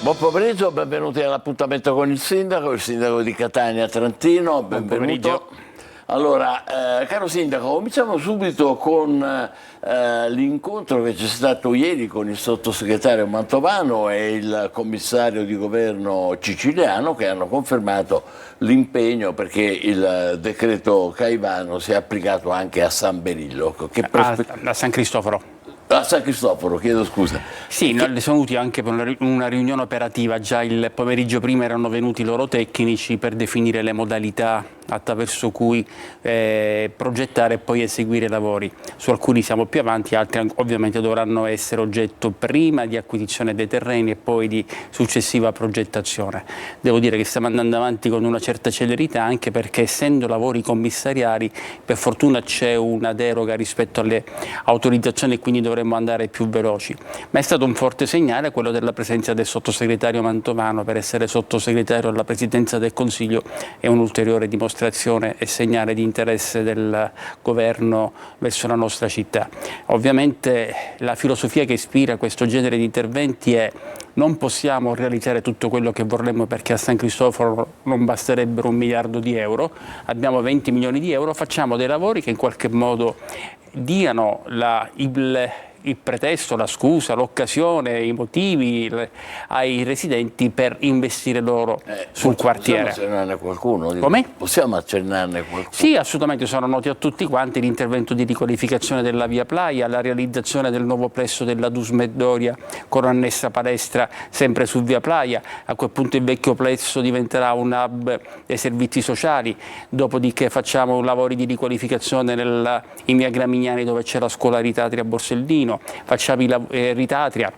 Buon pomeriggio, benvenuti all'appuntamento con il sindaco di Catania Trentino, benvenuto. Allora, caro sindaco, cominciamo subito con l'incontro che c'è stato ieri con il sottosegretario Mantovano e il commissario di governo siciliano, che hanno confermato l'impegno perché il decreto Caivano sia applicato anche a San Berillo. A San Cristoforo. A San Cristoforo, chiedo scusa. Sì, sono venuti anche per una riunione operativa, già il pomeriggio prima erano venuti i loro tecnici per definire le modalità attraverso cui progettare e poi eseguire i lavori. Su alcuni siamo più avanti, altri ovviamente dovranno essere oggetto prima di acquisizione dei terreni e poi di successiva progettazione. Devo dire che stiamo andando avanti con una certa celerità, anche perché essendo lavori commissariali per fortuna c'è una deroga rispetto alle autorizzazioni e quindi dovremmo andare più veloci. Ma è stato un forte segnale quello della presenza del sottosegretario Mantovano. Per essere sottosegretario alla Presidenza del Consiglio è un'ulteriore dimostrazione e segnale di interesse del governo verso la nostra città. Ovviamente la filosofia che ispira questo genere di interventi è: non possiamo realizzare tutto quello che vorremmo perché a San Cristoforo non basterebbero 1 miliardo di euro, abbiamo 20 milioni di euro, facciamo dei lavori che in qualche modo diano il pretesto, la scusa, l'occasione, i motivi ai residenti per investire loro sul quartiere. Possiamo accennarne qualcuno? Come? Possiamo accennarne qualcuno? Sì, assolutamente, sono noti a tutti quanti l'intervento di riqualificazione della via Playa, la realizzazione del nuovo plesso della Dusmedoria con annessa palestra sempre su via Playa. A quel punto il vecchio plesso diventerà un hub dei servizi sociali, dopodiché facciamo lavori di riqualificazione in via Gramignani dove c'è la scuola Ritatria Borsellino, facciamo Ritatria.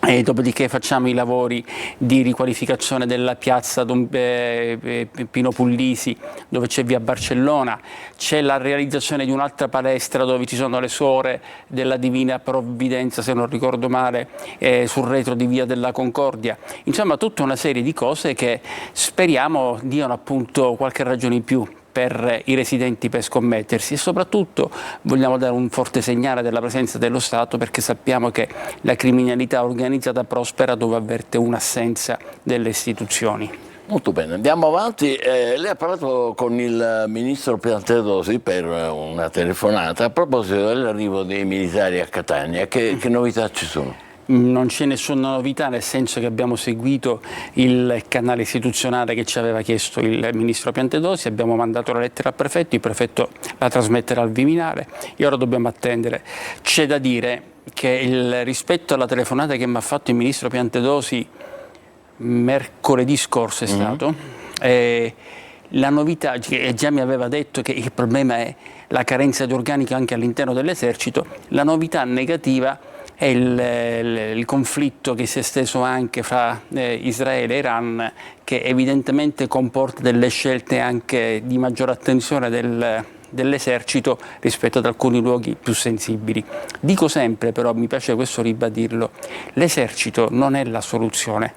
E dopodiché facciamo i lavori di riqualificazione della piazza Pino Puglisi dove c'è via Barcellona, c'è la realizzazione di un'altra palestra dove ci sono le suore della Divina Provvidenza, se non ricordo male, sul retro di via della Concordia. Insomma, tutta una serie di cose che speriamo diano appunto qualche ragione in più per i residenti per scommettersi, e soprattutto vogliamo dare un forte segnale della presenza dello Stato, perché sappiamo che la criminalità organizzata prospera dove avverte un'assenza delle istituzioni. Molto bene, andiamo avanti. Lei ha parlato con il ministro Piantedosi per una telefonata a proposito dell'arrivo dei militari a Catania. Che novità ci sono? Non c'è nessuna novità, nel senso che abbiamo seguito il canale istituzionale che ci aveva chiesto il ministro Piantedosi, abbiamo mandato la lettera al prefetto, il prefetto la trasmetterà al Viminale e ora dobbiamo attendere. C'è da dire che rispetto alla telefonata che mi ha fatto il ministro Piantedosi mercoledì scorso è stato, la novità, che già mi aveva detto che il problema è la carenza di organico anche all'interno dell'esercito, la novità negativa è il conflitto che si è esteso anche fra Israele e Iran, che evidentemente comporta delle scelte anche di maggiore attenzione dell'esercito rispetto ad alcuni luoghi più sensibili. Dico sempre, però mi piace questo ribadirlo, l'esercito non è la soluzione.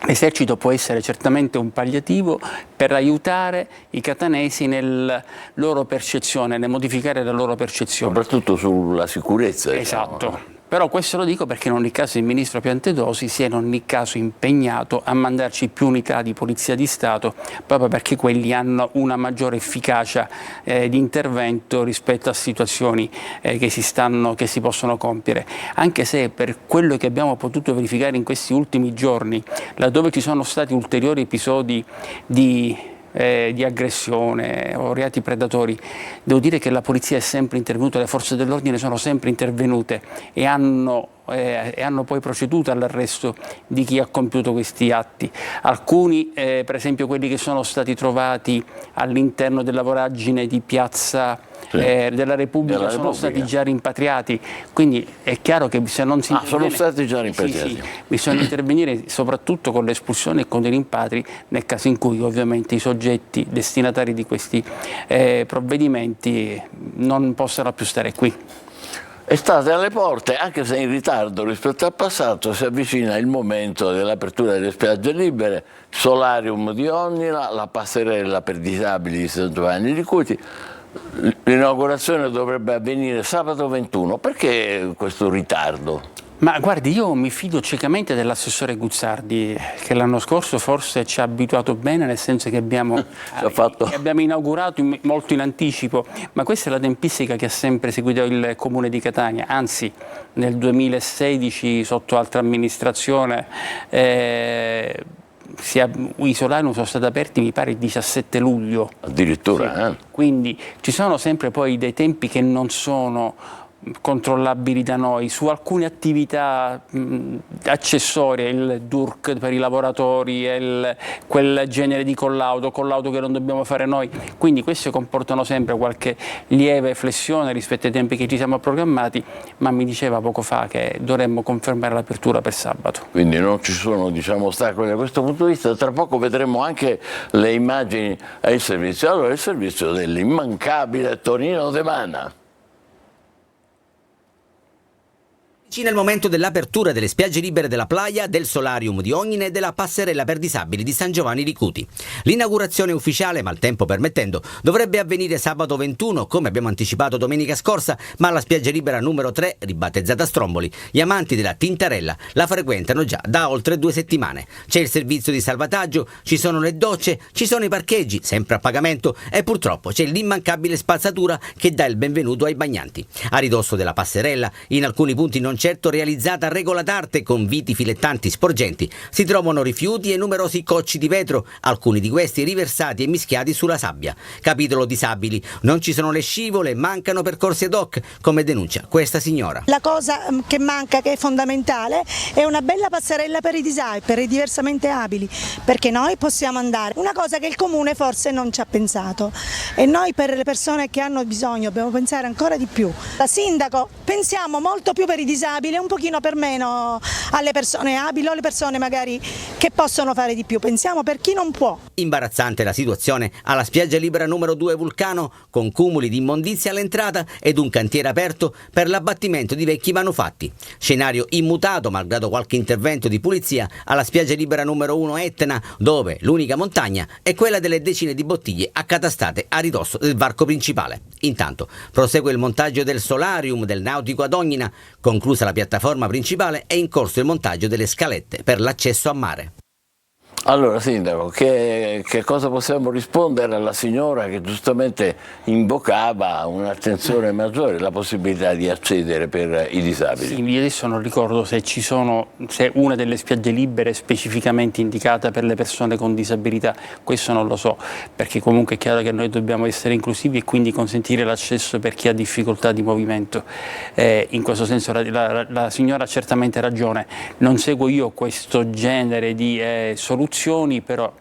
L'esercito può essere certamente un palliativo per aiutare i catanesi nella loro percezione, nel modificare la loro percezione. Soprattutto sulla sicurezza. Esatto. Diciamo. Però questo lo dico perché in ogni caso il ministro Piantedosi si è in ogni caso impegnato a mandarci più unità di Polizia di Stato, proprio perché quelli hanno una maggiore efficacia di intervento rispetto a situazioni che si possono compiere. Anche se per quello che abbiamo potuto verificare in questi ultimi giorni, laddove ci sono stati ulteriori episodi di aggressione o reati predatori, devo dire che la polizia è sempre intervenuta, le forze dell'ordine sono sempre intervenute e hanno poi proceduto all'arresto di chi ha compiuto questi atti. Alcuni, per esempio quelli che sono stati trovati all'interno della voragine di piazza della Repubblica, sono stati già rimpatriati, quindi è chiaro che se non si sono stati già rimpatriati. Sì, bisogna intervenire soprattutto con l'espulsione e con i rimpatri nel caso in cui ovviamente i soggetti destinatari di questi provvedimenti non possano più stare qui. Estate alle porte, anche se in ritardo rispetto al passato, si avvicina il momento dell'apertura delle spiagge libere, Solarium di Onnina, la passerella per disabili di San Giovanni di Cuti. L'inaugurazione dovrebbe avvenire sabato 21. Perché questo ritardo? Ma guardi, io mi fido ciecamente dell'assessore Guzzardi, che l'anno scorso forse ci ha abituato bene, nel senso che abbiamo inaugurato molto in anticipo, ma questa è la tempistica che ha sempre seguito il Comune di Catania, anzi nel 2016 sotto altra amministrazione i solari sono stati aperti mi pare il 17 luglio. Addirittura? Sì. Quindi ci sono sempre poi dei tempi che non sono controllabili da noi. Su alcune attività accessorie, il DURC per i lavoratori, quel genere di collaudo che non dobbiamo fare noi, quindi queste comportano sempre qualche lieve flessione rispetto ai tempi che ci siamo programmati, ma mi diceva poco fa che dovremmo confermare l'apertura per sabato. Quindi non ci sono, diciamo, ostacoli da questo punto di vista. Tra poco vedremo anche le immagini ai servizi. Allora, il servizio dell'immancabile Tonino De Mana. Nel momento dell'apertura delle spiagge libere della Playa, del Solarium di Ognina e della passerella per disabili di San Giovanni di Cuti. L'inaugurazione ufficiale, maltempo permettendo, dovrebbe avvenire sabato 21, come abbiamo anticipato domenica scorsa, ma alla spiaggia libera numero 3, ribattezzata Stromboli, gli amanti della Tintarella la frequentano già da oltre 2 settimane. C'è il servizio di salvataggio, ci sono le docce, ci sono i parcheggi, sempre a pagamento, e purtroppo c'è l'immancabile spazzatura che dà il benvenuto ai bagnanti. A ridosso della passerella, in alcuni punti non certo realizzata a regola d'arte con viti filettanti sporgenti, si trovano rifiuti e numerosi cocci di vetro, alcuni di questi riversati e mischiati sulla sabbia. Capitolo disabili, non ci sono le scivole, mancano percorsi ad hoc, come denuncia questa signora. La cosa che manca, che è fondamentale, è una bella passerella per i disabili, per i diversamente abili, perché noi possiamo andare, una cosa che il comune forse non ci ha pensato, e noi per le persone che hanno bisogno dobbiamo pensare ancora di più. Da sindaco pensiamo molto più per i disabili, un pochino per meno alle persone abili o alle persone magari che possono fare di più, pensiamo per chi non può. Imbarazzante la situazione alla spiaggia libera numero 2 Vulcano, con cumuli di immondizia all'entrata ed un cantiere aperto per l'abbattimento di vecchi manufatti. Scenario immutato malgrado qualche intervento di pulizia alla spiaggia libera numero 1 Etna, dove l'unica montagna è quella delle decine di bottiglie accatastate a ridosso del varco principale. Intanto prosegue il montaggio del solarium del nautico ad Ognina. Conclusa la piattaforma principale, è in corso il montaggio delle scalette per l'accesso a mare. Allora, Sindaco, che cosa possiamo rispondere alla signora che giustamente invocava un'attenzione maggiore, la possibilità di accedere per i disabili? Sì, io adesso non ricordo se una delle spiagge libere è specificamente indicata per le persone con disabilità, questo non lo so, perché comunque è chiaro che noi dobbiamo essere inclusivi e quindi consentire l'accesso per chi ha difficoltà di movimento. In questo senso la signora ha certamente ragione, non seguo io questo genere di soluzioni, però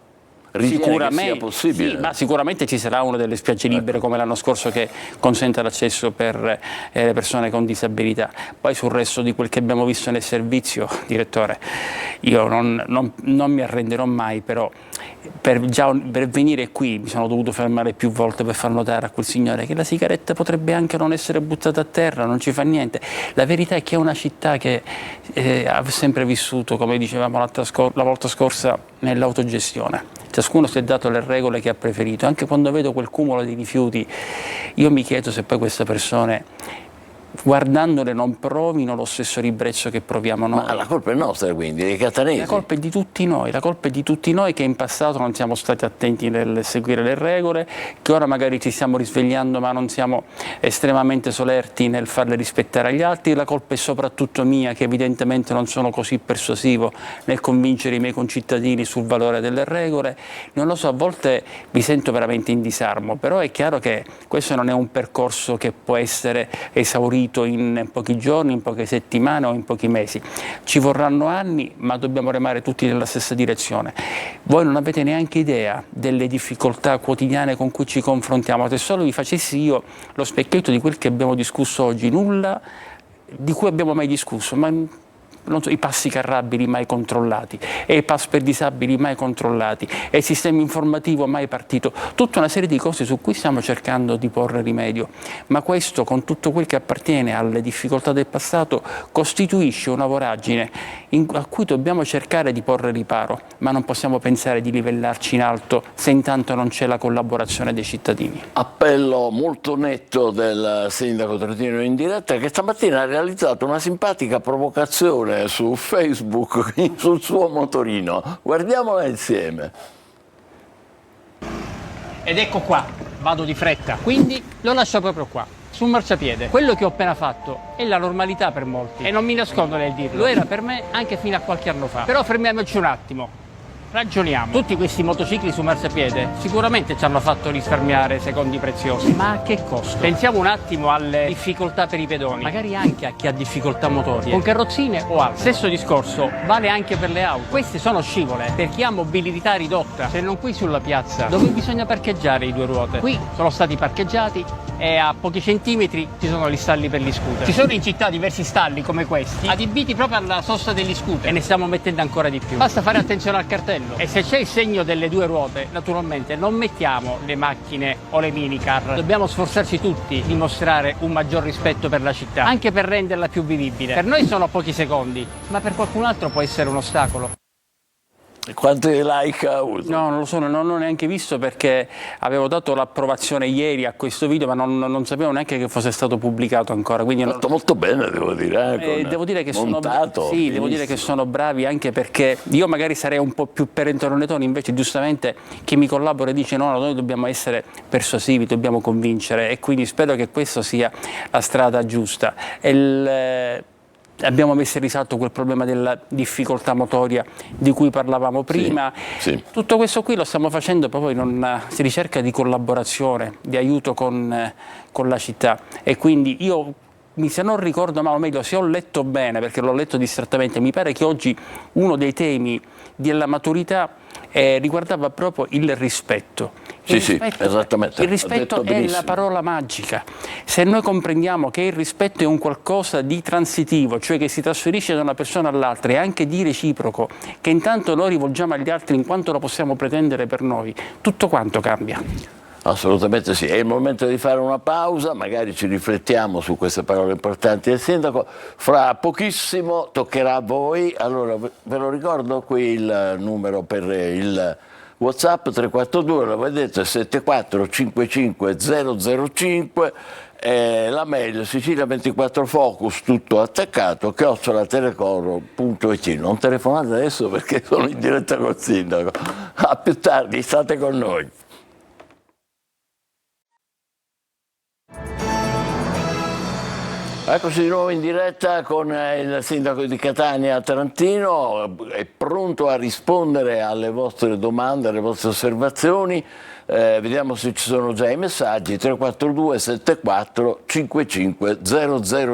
sicuramente, sia possibile. Sì, ma sicuramente ci sarà una delle spiagge libere come l'anno scorso che consente l'accesso per le persone con disabilità. Poi sul resto di quel che abbiamo visto nel servizio, direttore, io non mi arrenderò mai, però per venire qui mi sono dovuto fermare più volte per far notare a quel signore che la sigaretta potrebbe anche non essere buttata a terra, non ci fa niente. La verità è che è una città che ha sempre vissuto, come dicevamo la volta scorsa, nell'autogestione. Ciascuno si è dato le regole che ha preferito. Anche quando vedo quel cumulo di rifiuti, io mi chiedo se poi queste persone, guardandole, non provino lo stesso ribrezzo che proviamo noi. Ma la colpa è nostra, quindi, dei catanesi? La colpa è di tutti noi, che in passato non siamo stati attenti nel seguire le regole, che ora magari ci stiamo risvegliando ma non siamo estremamente solerti nel farle rispettare agli altri. La colpa è soprattutto mia, che evidentemente non sono così persuasivo nel convincere i miei concittadini sul valore delle regole. Non lo so, a volte mi sento veramente in disarmo, però è chiaro che questo non è un percorso che può essere esaurito in pochi giorni, in poche settimane o in pochi mesi. Ci vorranno anni, ma dobbiamo remare tutti nella stessa direzione. Voi non avete neanche idea delle difficoltà quotidiane con cui ci confrontiamo. Se solo vi facessi io lo specchietto di quel che abbiamo discusso oggi, nulla di cui abbiamo mai discusso, ma non so, i passi carrabili mai controllati, e i pass per disabili mai controllati, e il sistema informativo mai partito, tutta una serie di cose su cui stiamo cercando di porre rimedio, ma questo, con tutto quel che appartiene alle difficoltà del passato, costituisce una voragine a cui dobbiamo cercare di porre riparo, ma non possiamo pensare di livellarci in alto se intanto non c'è la collaborazione dei cittadini. Appello molto netto del sindaco Trentino in diretta, che stamattina ha realizzato una simpatica provocazione su Facebook sul suo motorino. Guardiamola insieme. Ed ecco qua, vado di fretta, quindi lo lascio proprio qua, sul marciapiede. Quello che ho appena fatto è la normalità per molti e non mi nascondo nel dirlo. Lo era per me anche fino a qualche anno fa. Però fermiamoci un attimo. Ragioniamo. Tutti questi motocicli su marciapiede sicuramente ci hanno fatto risparmiare secondi preziosi, ma a che costo? Pensiamo un attimo alle difficoltà per i pedoni, magari anche a chi ha difficoltà motorie, con carrozzine o altro. Stesso discorso vale anche per le auto. Queste sono scivole per chi ha mobilità ridotta, se non qui sulla piazza, dove bisogna parcheggiare i due ruote. Qui sono stati parcheggiati e a pochi centimetri ci sono gli stalli per gli scooter. Ci sono in città diversi stalli come questi, adibiti proprio alla sosta degli scooter, e ne stiamo mettendo ancora di più. Basta fare attenzione al cartello. E se c'è il segno delle due ruote, naturalmente non mettiamo le macchine o le minicar. Dobbiamo sforzarci tutti di mostrare un maggior rispetto per la città, anche per renderla più vivibile. Per noi sono pochi secondi, ma per qualcun altro può essere un ostacolo. Quanti like ha avuto? No, non lo so, non l'ho neanche visto, perché avevo dato l'approvazione ieri a questo video, ma non sapevo neanche che fosse stato pubblicato ancora. Quindi fatto molto bene, devo dire. Devo dire che montato, sì, devo dire che sono bravi, anche perché io magari sarei un po' più perentonettone, invece giustamente chi mi collabora dice no, noi dobbiamo essere persuasivi, dobbiamo convincere, e quindi spero che questa sia la strada giusta. Abbiamo messo in risalto quel problema della difficoltà motoria di cui parlavamo prima. Sì. Tutto questo qui lo stiamo facendo proprio in una ricerca di collaborazione, di aiuto con la città, e quindi io, se non ricordo male, o meglio, se ho letto bene, perché l'ho letto distrattamente, mi pare che oggi uno dei temi della maturità riguardava proprio il rispetto. Sì, esattamente. Il rispetto è la parola magica. Se noi comprendiamo che il rispetto è un qualcosa di transitivo, cioè che si trasferisce da una persona all'altra, e anche di reciproco, che intanto noi rivolgiamo agli altri in quanto lo possiamo pretendere per noi, tutto quanto cambia. Assolutamente sì, è il momento di fare una pausa, magari ci riflettiamo su queste parole importanti del sindaco. Fra pochissimo toccherà a voi, allora ve lo ricordo qui il numero per il WhatsApp 342, lo vedete, 7455 005, la mail Sicilia24Focus, tutto attaccato, @telecoro.it. Non telefonate adesso perché sono in diretta col sindaco. A più tardi, state con noi. Eccoci di nuovo in diretta con il sindaco di Catania Trentino, è pronto a rispondere alle vostre domande, alle vostre osservazioni. Vediamo se ci sono già i messaggi. 342 74 55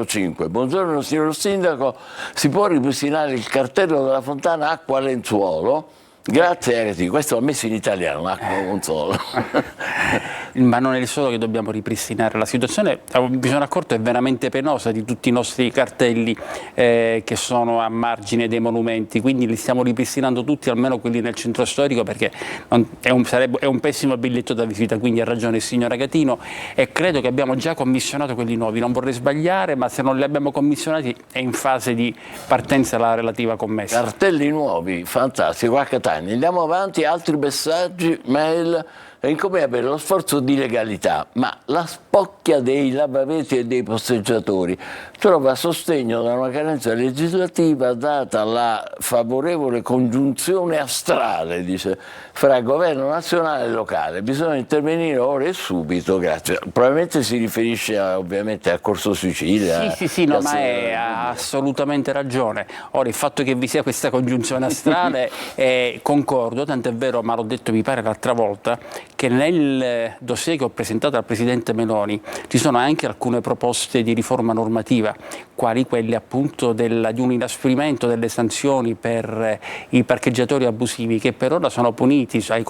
005. Buongiorno signor sindaco, si può ripristinare il cartello della fontana Acqua Lenzuolo? Grazie Agati, questo l'ho messo in italiano, Acqua Lenzuolo. Ma non è il solo che dobbiamo ripristinare, la situazione, mi sono accorto, è veramente penosa di tutti i nostri cartelli che sono a margine dei monumenti, quindi li stiamo ripristinando tutti, almeno quelli nel centro storico, perché è un pessimo biglietto da visita, quindi ha ragione il signor Agatino, e credo che abbiamo già commissionato quelli nuovi, non vorrei sbagliare, ma se non li abbiamo commissionati è in fase di partenza la relativa commessa. Cartelli nuovi, fantastico, a Catania. Andiamo avanti, altri messaggi, mail. E come avere lo sforzo di legalità, ma la spocchia dei lavaveti e dei posteggiatori trova sostegno da una carenza legislativa data la favorevole congiunzione astrale, dice, fra governo nazionale e locale. Bisogna intervenire ora e subito, grazie. Probabilmente si riferisce ovviamente al Corso Sicilia. Sì, no, ma ha assolutamente ragione. Ora, il fatto che vi sia questa congiunzione astrale concordo, tant'è vero, ma l'ho detto mi pare l'altra volta, che nel dossier che ho presentato al Presidente Meloni ci sono anche alcune proposte di riforma normativa, quali quelle appunto di un inasprimento delle sanzioni per i parcheggiatori abusivi, che per ora sono puniti ai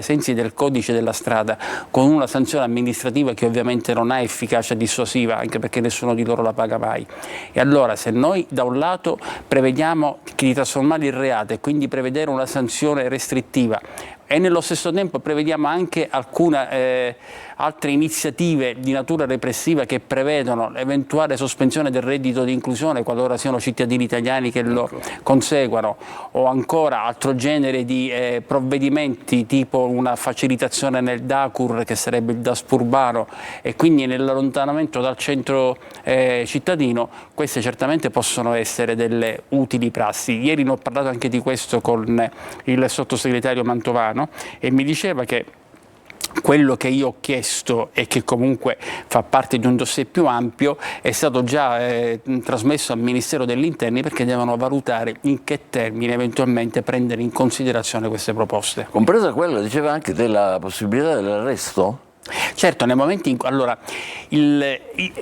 sensi del codice della strada con una sanzione amministrativa che ovviamente non ha efficacia dissuasiva, anche perché nessuno di loro la paga mai. E allora, se noi da un lato prevediamo di trasformare il reato e quindi prevedere una sanzione restrittiva, e nello stesso tempo prevediamo anche alcune altre iniziative di natura repressiva che prevedono l'eventuale sospensione del reddito di inclusione qualora siano cittadini italiani che lo conseguano, o ancora altro genere di provvedimenti tipo una facilitazione nel DACUR, che sarebbe il DASPO urbano, e quindi nell'allontanamento dal centro cittadino. Queste certamente possono essere delle utili prassi. Ieri ne ho parlato anche di questo con il sottosegretario Mantovano, e mi diceva che quello che io ho chiesto, e che comunque fa parte di un dossier più ampio, è stato già trasmesso al Ministero degli Interni, perché devono valutare in che termine eventualmente prendere in considerazione queste proposte. Compresa quella, diceva anche della possibilità dell'arresto? Certo, nei momenti in cui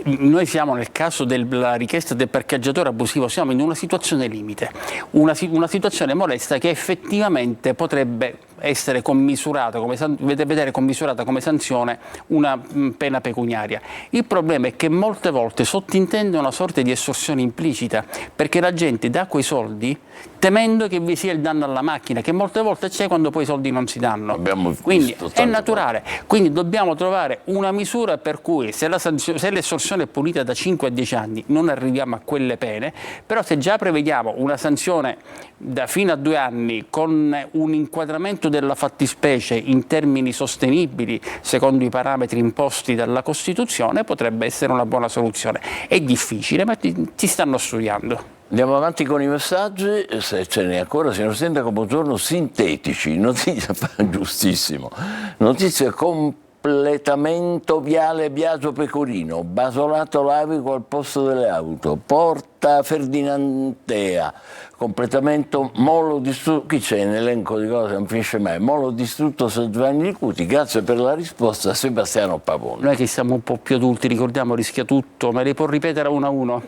noi siamo, nel caso della richiesta del parcheggiatore abusivo, siamo in una situazione limite, una situazione molesta che effettivamente potrebbe essere commisurata, vedere commisurata come sanzione una pena pecuniaria. Il problema è che molte volte sottintende una sorta di estorsione implicita, perché la gente dà quei soldi temendo che vi sia il danno alla macchina, che molte volte c'è quando poi i soldi non si danno. Quindi è naturale. Quindi dobbiamo trovare una misura per cui, se l'estorsione è punita da 5 a 10 anni, non arriviamo a quelle pene, però se già prevediamo una sanzione da fino a 2 anni con un inquadramento della fattispecie in termini sostenibili secondo i parametri imposti dalla Costituzione, potrebbe essere una buona soluzione. È difficile, ma ci stanno studiando. Andiamo avanti con i messaggi, se ce n'è ancora. Signor Sindaco, buongiorno. Sintetici, notizia giustissimo, notizia completamento viale Biagio Pecorino, Basolato Lavico al posto delle auto, Porta Ferdinandea, completamento molo distrutto. Chi c'è in elenco di cose, non finisce mai. Molo distrutto San Giovanni Licuti. Grazie per la risposta, Sebastiano Pavone. Noi che siamo un po' più adulti ricordiamo Rischia Tutto, me le può ripetere uno a uno?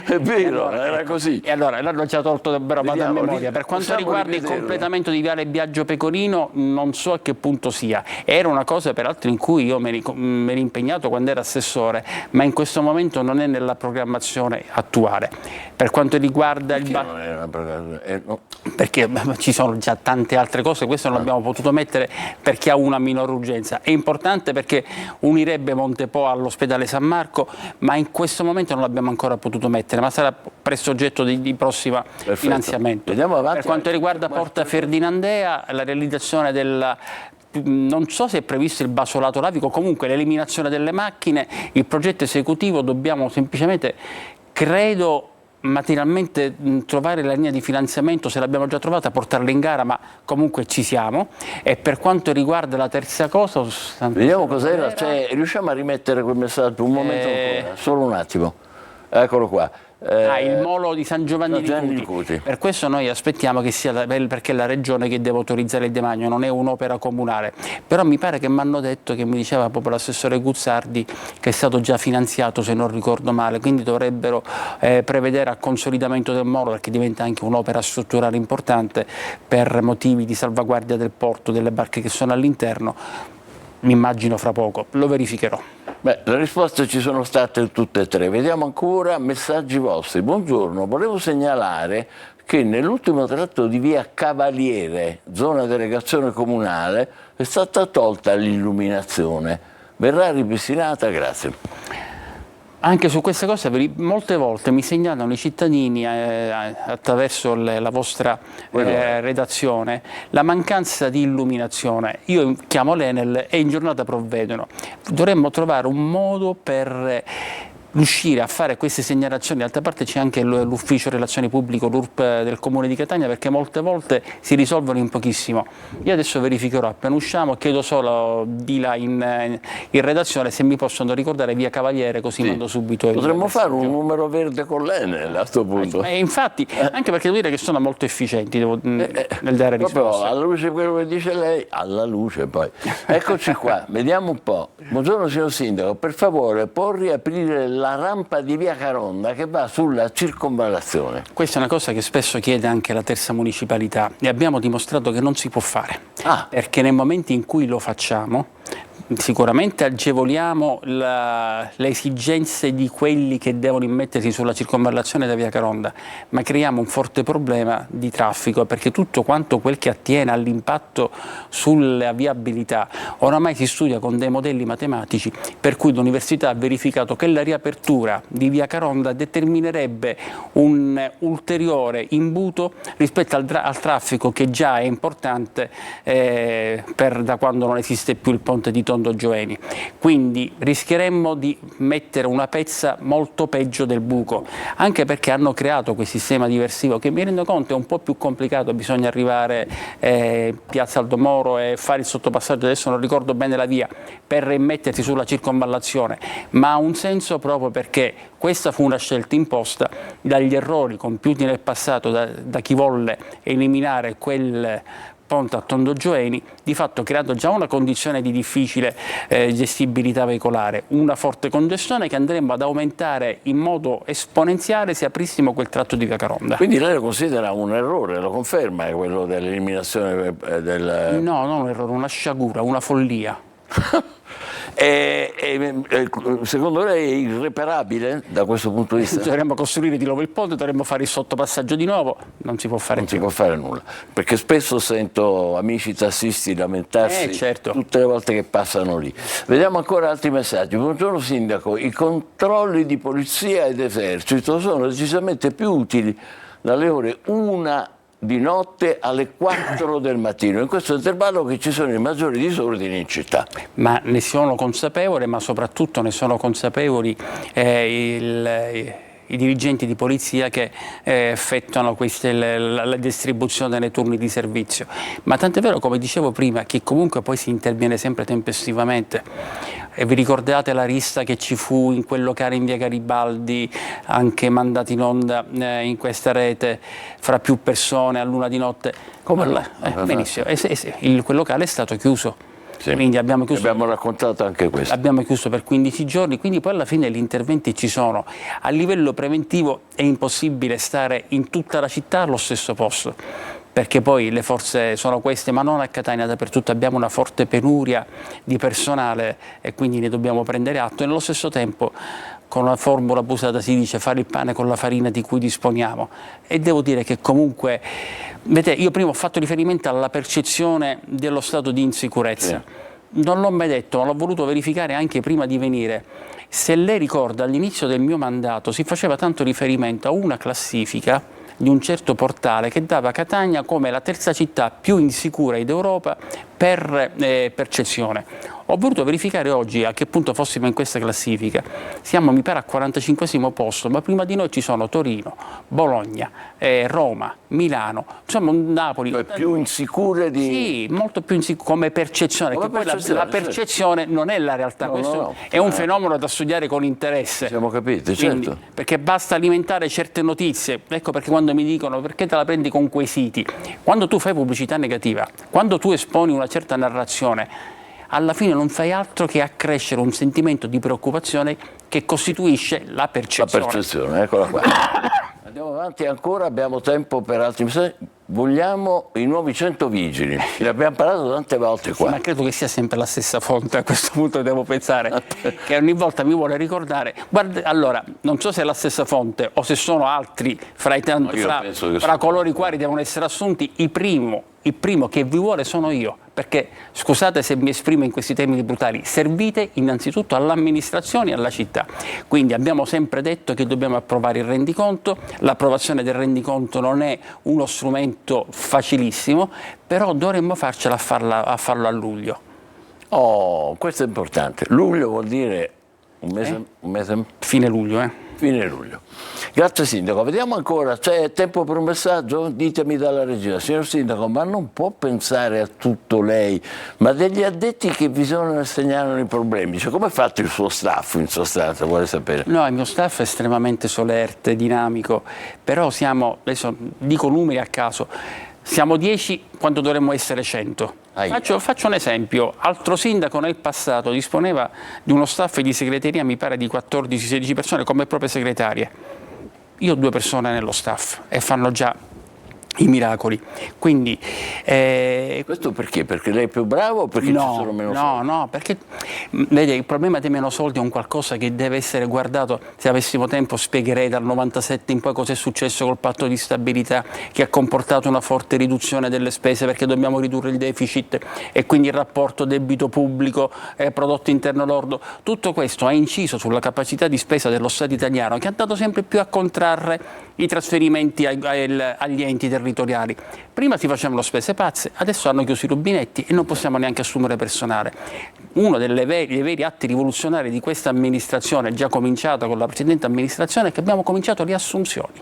È vero, allora, era così. E allora l'hanno già tolto, però vado a memoria. Per quanto riguarda il completamento di viale Biagio Pecorino, non so a che punto sia. Era una cosa peraltro in cui io mi ero impegnato quando ero assessore, ma in questo momento non è nella programmazione attuale. Per quanto riguarda perché ci sono già tante altre cose, questo non l'abbiamo potuto mettere perché ha una minore urgenza. È importante perché unirebbe Montepo all'ospedale San Marco, ma in questo momento non l'abbiamo ancora potuto mettere, ma sarà presto oggetto di prossimo finanziamento. Per quanto riguarda Porta Ferdinandea, la realizzazione non so se è previsto il Basolato Lavico, comunque l'eliminazione delle macchine, il progetto esecutivo dobbiamo semplicemente, credo, materialmente trovare la linea di finanziamento, se l'abbiamo già trovata, portarla in gara, ma comunque ci siamo. E per quanto riguarda la terza cosa, vediamo cos'era, riusciamo a rimettere quel messaggio un momento ancora, solo un attimo, eccolo qua. Il molo di San Giovanni Licuti. Per questo noi aspettiamo che sia perché è la regione che deve autorizzare il demanio, non è un'opera comunale. Però mi pare che mi hanno detto, che mi diceva proprio l'assessore Guzzardi, che è stato già finanziato, se non ricordo male, quindi dovrebbero prevedere al consolidamento del molo, perché diventa anche un'opera strutturale importante per motivi di salvaguardia del porto, delle barche che sono all'interno. Mi immagino fra poco, lo verificherò. Beh, le risposte ci sono state tutte e tre. Vediamo ancora messaggi vostri. Buongiorno, volevo segnalare che nell'ultimo tratto di via Cavaliere, zona delegazione comunale, è stata tolta l'illuminazione. Verrà ripristinata? Grazie. Anche su queste cose molte volte mi segnalano i cittadini attraverso la vostra redazione la mancanza di illuminazione. Io chiamo l'Enel e in giornata provvedono. Dovremmo trovare un modo per riuscire a fare queste segnalazioni. D'altra parte c'è anche l'ufficio relazioni pubbliche, l'URP del Comune di Catania, perché molte volte si risolvono in pochissimo. Io adesso verificherò, appena usciamo, chiedo solo di là in redazione se mi possono ricordare via Cavaliere, così mando subito il Potremmo fare un messaggio. numero verde con l'Enel a questo punto. Infatti, anche perché devo dire che sono molto efficienti nel dare Proprio risposte. alla luce di quello che dice lei, alla luce poi. Eccoci qua, vediamo un po'. Buongiorno signor Sindaco, per favore può riaprire la rampa di via Caronda che va sulla circonvallazione? Questa è una cosa che spesso chiede anche la terza municipalità e abbiamo dimostrato che non si può fare, perché nel momento in cui lo facciamo sicuramente agevoliamo le esigenze di quelli che devono immettersi sulla circonvallazione da via Caronda, ma creiamo un forte problema di traffico, perché tutto quanto quel che attiene all'impatto sulla viabilità oramai si studia con dei modelli matematici, per cui l'università ha verificato che la riapertura di via Caronda determinerebbe un ulteriore imbuto rispetto al traffico che già è importante da quando non esiste più il ponte di Tondo Gioeni. Quindi rischieremmo di mettere una pezza molto peggio del buco, anche perché hanno creato quel sistema diversivo che, mi rendo conto, è un po' più complicato. Bisogna arrivare Piazza Aldomoro e fare il sottopassaggio, adesso non ricordo bene la via, per rimettersi sulla circonvallazione, ma ha un senso proprio perché questa fu una scelta imposta dagli errori compiuti nel passato da chi volle eliminare quel ponte a Tondo Gioeni, di fatto creato già una condizione di difficile gestibilità veicolare, una forte congestione che andremmo ad aumentare in modo esponenziale se aprissimo quel tratto di via Caronda. Quindi lei lo considera un errore, lo conferma, quello dell'eliminazione del... No, non un errore, una sciagura, una follia. Secondo lei è irreparabile da questo punto di vista? Dovremmo costruire di nuovo il ponte, dovremmo fare il sottopassaggio di nuovo, non si può fare Non più. si può fare nulla, perché spesso sento amici tassisti lamentarsi Certo. tutte le volte che passano lì. Vediamo ancora altri messaggi. Buongiorno Sindaco, i controlli di polizia ed esercito sono decisamente più utili dalle ore 1 di notte alle 4 del mattino, in questo intervallo che ci sono i maggiori disordini in città. Ma ne sono consapevole, ma soprattutto ne sono consapevoli i dirigenti di polizia che effettuano la distribuzione nei turni di servizio. Ma tant'è vero, come dicevo prima, che comunque poi si interviene sempre tempestivamente. E vi ricordate la rissa che ci fu in quel locale in via Garibaldi, anche mandato in onda in questa rete, fra più persone a l'1 di notte? Come no? Benissimo, quel locale è stato chiuso. Sì. Quindi abbiamo raccontato anche questo. L'abbiamo chiuso per 15 giorni, quindi poi alla fine gli interventi ci sono. A livello preventivo è impossibile stare in tutta la città allo stesso posto, perché poi le forze sono queste, ma non a Catania, dappertutto abbiamo una forte penuria di personale e quindi ne dobbiamo prendere atto, e nello stesso tempo, con una formula abusata, si dice fare il pane con la farina di cui disponiamo. E devo dire che comunque, vedete, io prima ho fatto riferimento alla percezione dello stato di insicurezza. Sì. Non l'ho mai detto, ma l'ho voluto verificare anche prima di venire. Se lei ricorda, all'inizio del mio mandato si faceva tanto riferimento a una classifica di un certo portale che dava Catania come la terza città più insicura d'Europa per percezione. Ho voluto verificare oggi a che punto fossimo in questa classifica. Siamo, mi pare, al 45° posto, ma prima di noi ci sono Torino, Bologna, Roma, Milano, insomma Napoli. Cioè più insicure di... Sì, molto più insicure come percezione, come che poi la percezione non è la realtà, questo è un fenomeno da studiare con interesse. Siamo capiti, Quindi, certo. perché basta alimentare certe notizie, ecco perché quando mi dicono perché te la prendi con quei siti, quando tu fai pubblicità negativa, quando tu esponi una certa narrazione, alla fine non fai altro che accrescere un sentimento di preoccupazione che costituisce la percezione. La percezione, eccola qua. Andiamo avanti ancora, abbiamo tempo per altri messaggi. Vogliamo i nuovi 100 vigili, ne abbiamo parlato tante volte qua. Ma credo che sia sempre la stessa fonte, a questo punto devo pensare, che ogni volta mi vuole ricordare. Guarda, allora, non so se è la stessa fonte o se sono altri fra coloro i quali devono essere assunti. Il primo che vi vuole sono io, perché, scusate se mi esprimo in questi termini brutali, servite innanzitutto all'amministrazione e alla città. Quindi abbiamo sempre detto che dobbiamo approvare il rendiconto, l'approvazione del rendiconto non è uno strumento facilissimo, però dovremmo farcela a farlo a luglio. Oh, questo è importante. Luglio vuol dire Un mese? Fine luglio, Fine luglio. Grazie Sindaco, vediamo ancora, c'è tempo per un messaggio? Ditemi dalla regia. Signor Sindaco, ma non può pensare a tutto lei, ma degli addetti che bisogna segnalano i problemi, cioè come è fatto il suo staff in sostanza, vuole sapere? No, il mio staff è estremamente solerte, dinamico, però siamo, adesso dico numeri a caso, siamo 10 quando dovremmo essere 100. Faccio un esempio, altro sindaco nel passato disponeva di uno staff di segreteria mi pare di 14-16 persone come proprie segretarie. Io ho 2 persone nello staff e fanno già i miracoli. Quindi, questo perché? Perché lei è più bravo o perché ci sono meno soldi? No, perché vede, il problema dei meno soldi è un qualcosa che deve essere guardato. Se avessimo tempo spiegherei dal 97 in poi cosa è successo col patto di stabilità, che ha comportato una forte riduzione delle spese perché dobbiamo ridurre il deficit e quindi il rapporto debito pubblico prodotto interno lordo. Tutto questo ha inciso sulla capacità di spesa dello Stato italiano, che ha andato sempre più a contrarre i trasferimenti agli enti territoriali. Prima si facevano spese pazze, adesso hanno chiuso i rubinetti e non possiamo neanche assumere personale. Uno dei veri atti rivoluzionari di questa amministrazione, già cominciata con la precedente amministrazione, è che abbiamo cominciato le assunzioni.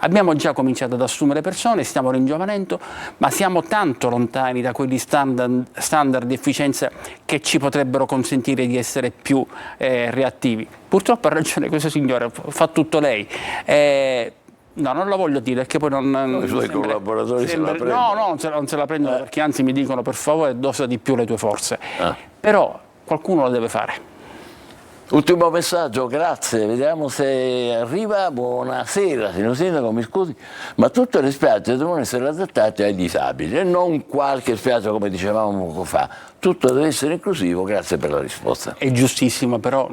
Abbiamo già cominciato ad assumere persone, stiamo ringiovanendo, ma siamo tanto lontani da quegli standard di efficienza che ci potrebbero consentire di essere più reattivi. Purtroppo ha ragione questo signore, fa tutto lei. No, non lo voglio dire perché poi non i suoi collaboratori se la prendono. No, non se la prendono perché anzi mi dicono per favore dosa di più le tue forze. Però qualcuno lo deve fare. Ultimo messaggio, grazie, vediamo se arriva. Buonasera, signor Sindaco, mi scusi, ma tutte le spiagge devono essere adattate ai disabili e non qualche spiaggia come dicevamo poco fa. Tutto deve essere inclusivo, grazie per la risposta. È giustissimo, però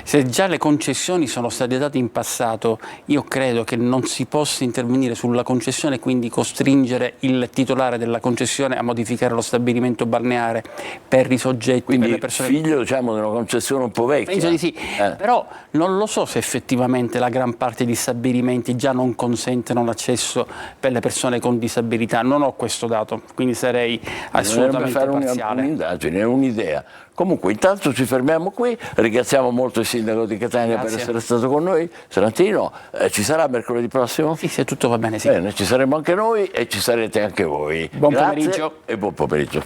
se già le concessioni sono state date in passato, io credo che non si possa intervenire sulla concessione e quindi costringere il titolare della concessione a modificare lo stabilimento balneare per i soggetti, quindi per le persone. Figlio, diciamo, di una concessione un po' vecchia. Penso di sì, però non lo so se effettivamente la gran parte di stabilimenti già non consentono l'accesso per le persone con disabilità. Non ho questo dato, quindi sarei assolutamente parziale. Un'indagine, è un'idea. Comunque intanto ci fermiamo qui, ringraziamo molto il Sindaco di Catania per essere stato con noi. Serantino, ci sarà mercoledì prossimo? Sì, se tutto va bene, sì. Bene, ci saremo anche noi e ci sarete anche voi. Buon pomeriggio. E buon pomeriggio.